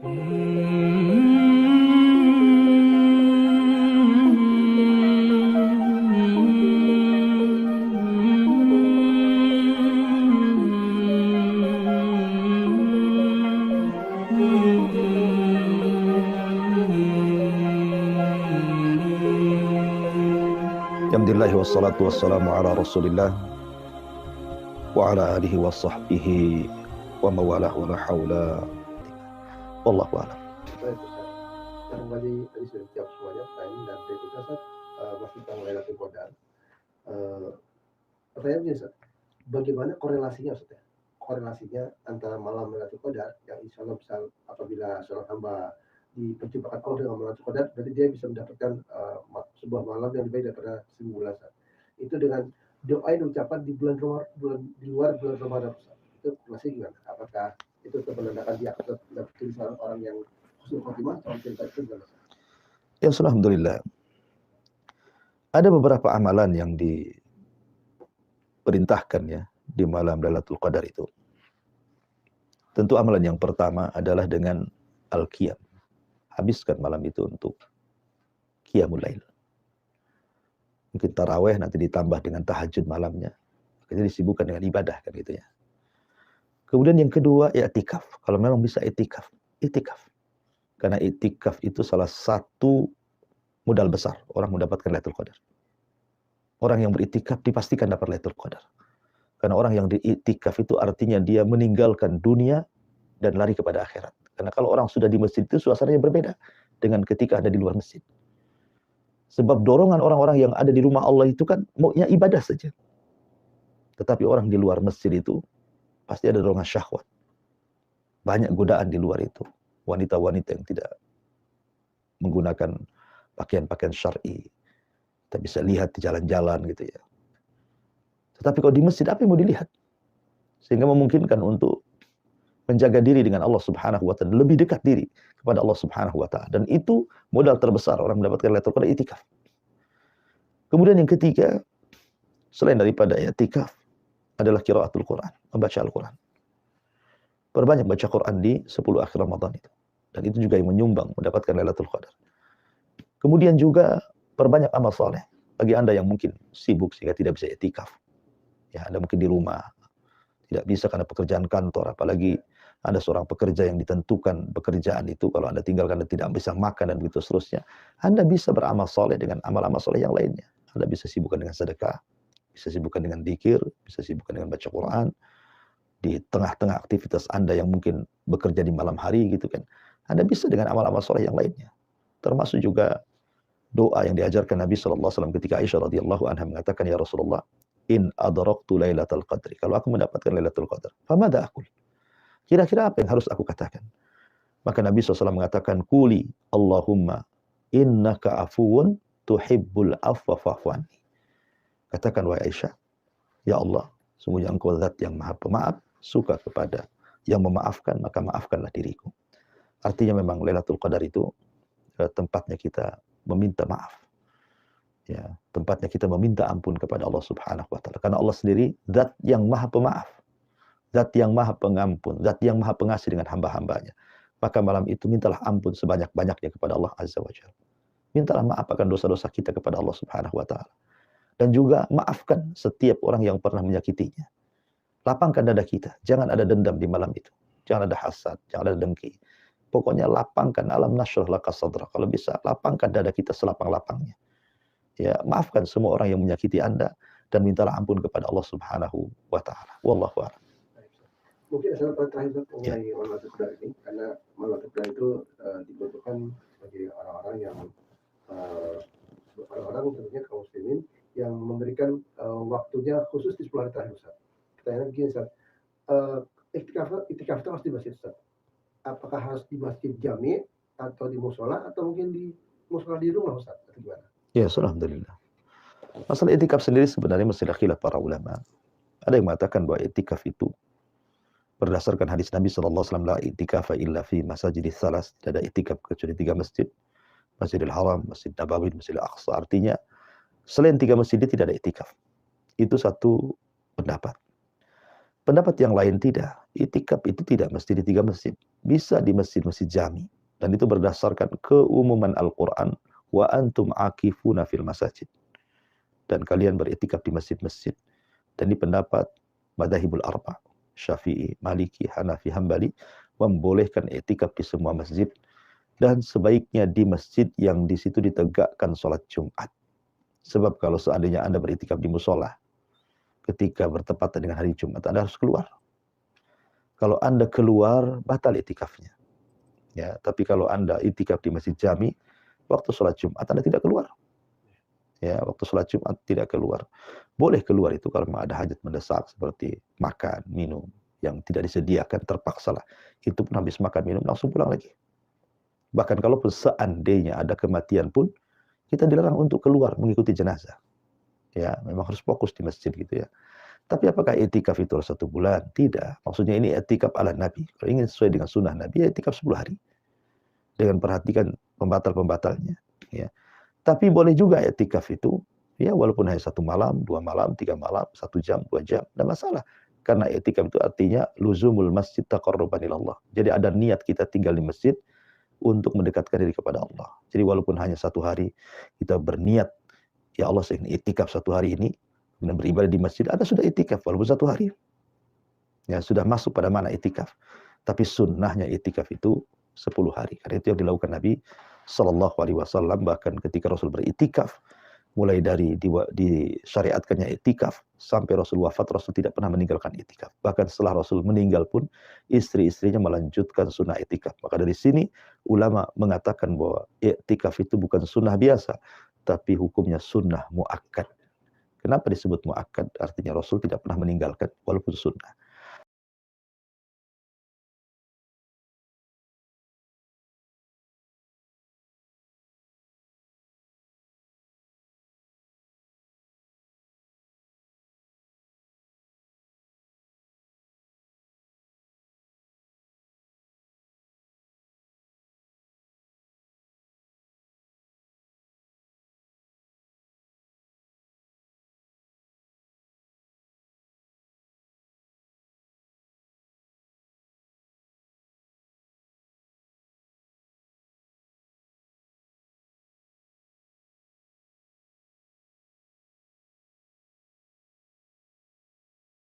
Alhamdulillah wassalatu wassalamu ala Rasulillah wa ala alihi wa sahbihi wa mawalah wa la haula wallahu a'lam. Baik Ustaz, yang tadi sudah dijawab semuanya, time dan berikutnya Ustaz, masih tentang Lailatul Qadar. Pertanyaannya Ustaz, bagaimana korelasinya Ustaz ya? Korelasinya antara malam Lailatul Qadar yang insya Allah bisa apabila seorang hamba diperjumpakan Allah dengan Lailatul Qadar, berarti dia bisa mendapatkan sebuah malam yang lebih baik daripada 1000 bulan Ustaz. Itu dengan doa yang diucapkan di bulan di luar bulan Ramadan Ustaz. Itu masih gimana? Apakah itu menandakan dia akan menjadi seorang orang yang husnul khotimah atau cinta itu gimana? Ya, alhamdulillah. Ada beberapa amalan yang diperintahkan ya di malam Lailatul Qadar itu. Tentu amalan yang pertama adalah dengan al-qiyam. Habiskan malam itu untuk qiyamul lail. Mungkin taraweh nanti ditambah dengan tahajud malamnya. Jadi disibukkan dengan ibadah kan gitu ya. Kemudian yang kedua, i'tikaf. Kalau memang bisa i'tikaf. Karena i'tikaf itu salah satu modal besar orang mendapatkan Lailatul Qadar. Orang yang beriktikaf dipastikan dapat Lailatul Qadar. Karena orang yang diiktikaf itu artinya dia meninggalkan dunia dan lari kepada akhirat. Karena kalau orang sudah di masjid itu suasananya berbeda dengan ketika ada di luar masjid. Sebab dorongan orang-orang yang ada di rumah Allah itu kan maunya ibadah saja. Tetapi orang di luar masjid itu pasti ada dorongan syahwat. Banyak godaan di luar itu. Wanita-wanita yang tidak menggunakan pakaian-pakaian syar'i. Kita bisa lihat di jalan-jalan gitu ya. Tetapi kalau di masjid apa yang mau dilihat? Sehingga memungkinkan untuk menjaga diri dengan Allah Subhanahu wa taala, lebih dekat diri kepada Allah Subhanahu wa taala. Dan itu modal terbesar orang mendapatkan Lailatul Qadar, i'tikaf. Kemudian yang ketiga, selain daripada i'tikaf adalah qiraatul Quran, membaca Al-Quran. Perbanyak baca Quran di 10 akhir Ramadan itu. Dan itu juga yang menyumbang mendapatkan Lailatul Qadar. Kemudian juga perbanyak amal saleh. Bagi Anda yang mungkin sibuk sehingga tidak bisa i'tikaf. Ya, Anda mungkin di rumah tidak bisa karena pekerjaan kantor, apalagi ada seorang pekerja yang ditentukan pekerjaan itu kalau Anda tinggalkan dan tidak bisa makan dan begitu seterusnya. Anda bisa beramal soleh dengan amal-amal soleh yang lainnya. Anda bisa sibukkan dengan sedekah, bisa sibukkan dengan dzikir, bisa sibukkan dengan baca Quran. Di tengah-tengah aktivitas Anda yang mungkin bekerja di malam hari gitu kan. Anda bisa dengan amal-amal soleh yang lainnya. Termasuk juga doa yang diajarkan Nabi SAW ketika Aisyah radhiyallahu anha mengatakan, ya Rasulullah, in adraktu lailatul qadri. Kalau aku mendapatkan Lailatul Qadar, famada aqul? Kira-kira apa yang harus aku katakan? Maka Nabi SAW mengatakan, Quli Allahumma innaka afuwun tuhibbul afwa fa'fu anni. Katakan wahai Aisyah, ya Allah, sungguhnya engkau zat yang maha pemaaf, suka kepada yang memaafkan, maka maafkanlah diriku. Artinya memang Lailatul Qadar itu tempatnya kita meminta maaf. Ya, tempatnya kita meminta ampun kepada Allah Subhanahu wa taala. Karena Allah sendiri zat yang maha pemaaf. Zat yang maha pengampun, zat yang maha pengasih dengan hamba-hambanya. Maka malam itu mintalah ampun sebanyak-banyaknya kepada Allah Azza wa Jalla. Mintalah maaf akan dosa-dosa kita kepada Allah Subhanahu wa taala. Dan juga maafkan setiap orang yang pernah menyakitinya. Lapangkan dada kita, jangan ada dendam di malam itu. Jangan ada hasad, jangan ada dengki. Pokoknya lapangkan, alam nashrah laka sadra. Kalau bisa, lapangkan dada kita selapang-lapangnya. Ya, maafkan semua orang yang menyakiti Anda dan mintalah ampun kepada Allah Subhanahu wa taala. Wallahu a'lam. Mungkin saya terakhir mengenai Lailatul Qadar ini, karena Lailatul Qadar itu dibutuhkan bagi orang-orang yang orang-orang tentunya kaum muslimin yang memberikan waktunya khusus di 10 hari terakhir Ustaz. Pertanyaan begini Ustaz, iktikaf itu harus di masjid Ustaz. Apakah harus di masjid jami atau di musola atau mungkin di musola di rumah Ustaz? Atau gimana? Ya, alhamdulillah. Masalah iktikaf sendiri sebenarnya masih khilaf para ulama. Ada yang mengatakan bahwa iktikaf itu berdasarkan hadis Nabi SAW, la i'tikafa illa fi masajidis salas, tidak ada i'tikaf kecuali 3 masjid, Masjidil Haram, Masjid Nabawi, Masjidil Aqsa. Artinya selain 3 masjid tidak ada i'tikaf. Itu satu pendapat. Pendapat yang lain tidak. I'tikaf itu tidak mesti di 3 masjid. bisa di masjid-masjid jami. Dan itu berdasarkan keumuman Al-Quran, wa antum akifuna fil masajid. Dan kalian beriktikaf di masjid-masjid. Dan ini pendapat Madzhabul Arba, Syafi'i, Maliki, Hanafi, Hambali, membolehkan iktikaf di semua masjid. Dan sebaiknya di masjid yang di situ ditegakkan sholat Jumat. Sebab kalau seandainya Anda beriktikaf di musola, ketika bertepatan dengan hari Jumat, Anda harus keluar. Kalau Anda keluar, batal iktikafnya. Ya, tapi kalau Anda iktikaf di masjid jami, waktu sholat Jumat Anda tidak keluar. Ya, waktu sholat Jumat tidak keluar. Boleh keluar itu kalau ada hajat mendesak seperti makan, minum, yang tidak disediakan terpaksalah. Itu pun habis makan minum langsung pulang lagi. Bahkan kalau seandainya ada kematian pun, kita dilarang untuk keluar mengikuti jenazah. Ya, memang harus fokus di masjid gitu ya. Tapi apakah etikaf itu 1 bulan? Tidak. Maksudnya ini etikaf ala Nabi. Kalau ingin sesuai dengan sunnah Nabi, ya etikaf 10 hari. Dengan perhatikan pembatal-pembatalnya. Ya. Tapi boleh juga etikaf itu, ya walaupun hanya 1 malam, 2 malam, 3 malam, 1 jam, 2 jam. Tidak masalah. Karena etikaf itu artinya luzumul masjid taqarruban ilallah. Jadi ada niat kita tinggal di masjid untuk mendekatkan diri kepada Allah. Jadi walaupun hanya 1 hari, kita berniat, ya Allah saya ingin etikaf 1 hari ini, dan beribadah di masjid, Anda sudah itikaf walaupun 1 hari. Ya, sudah masuk pada mana itikaf. Tapi sunnahnya itikaf itu 10 hari. Karena itu yang dilakukan Nabi Sallallahu Alaihi Wasallam. Bahkan ketika Rasul beritikaf, mulai dari disyariatkannya itikaf sampai Rasul wafat, Rasul tidak pernah meninggalkan itikaf. Bahkan setelah Rasul meninggal pun, istri-istrinya melanjutkan sunnah itikaf. Maka dari sini ulama mengatakan bahwa itikaf itu bukan sunnah biasa, tapi hukumnya sunnah muakkad. Kenapa disebut muakkad? Artinya Rasul tidak pernah meninggalkan walaupun sunnah.